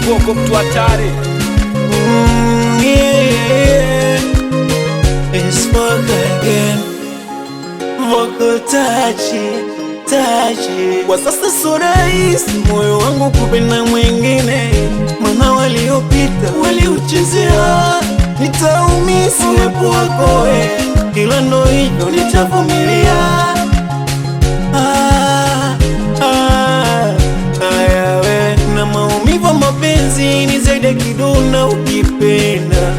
Voko mtu hatari. Yeah, it's Voko again. Voko tachi. Kwa sasa so rahisi moyo wangu kupenda mwingine, maana waliopita waliuchezea. Nitaumisi uwepo wako wewe, ila ndo hivyo nitavumilia. Na maumivu mapenzi ni zaidi kiduna ukipenda.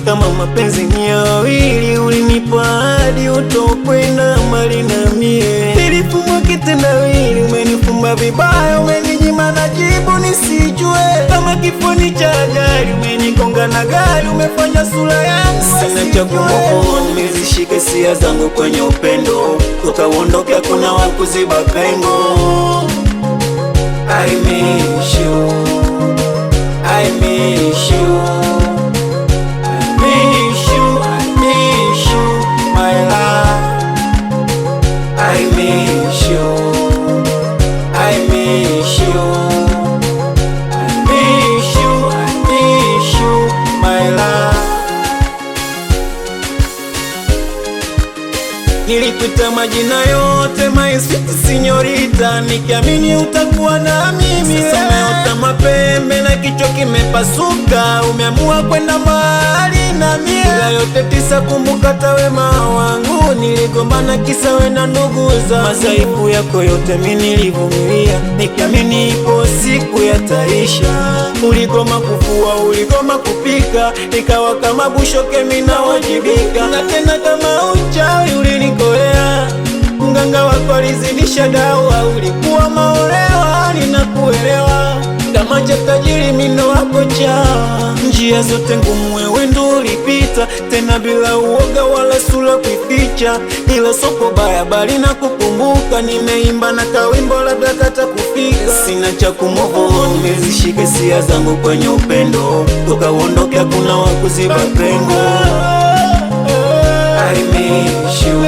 Kama mapenzi ni ya wawili, ulinipa ahadi utokwenda mbali na mie. Nilifumwa kitendawili, umenifumba vibaya, umeninyima na jibu nisijue. Kama kifoni cha ajali, umenigonga na gari, umefanya sura yangu sina cha kumove. Nimezishika hisia zangu kwenye upendo, ukaondoka hakuna wa kuziba pengo. I miss you, I miss you, I miss you, I miss you, my love. I miss you, I miss you, I miss you, I miss you, my love. Nilikuita majina yote my sweet señorita, nikiamini utakuwa na mimi. Sasa umeota mapembe na kichwa kimepasuka, umeamua kwenda mahali na mie. Ila yote tisa kumbuka tawema wangu, niligombana kisa we na ndugu za. Masaibu yako yote mimi nilivumilia, nikiamini ipo siku yataisha. Uligoma kufua, uligoma kupika, ikawa kama bushoke mimi nawajibika. Na tena kama uchawi ulinikolea, mganga wako alizidisha dawa. Ulikuwa maolewa, ninakuelewa. Kama cha tajiri mino wako chawa, njia zote ngumu wewe ndo ulipita, tena bila uoga wala sura kuificha. Ila soko baya bali na kukumbuka, nimeimba na kawimbo labda kata kufika. Sina cha kumove, nimezishika hisia zangu kwenye upendo, ukaondoka hakuna wa kuziba pengo. I miss you,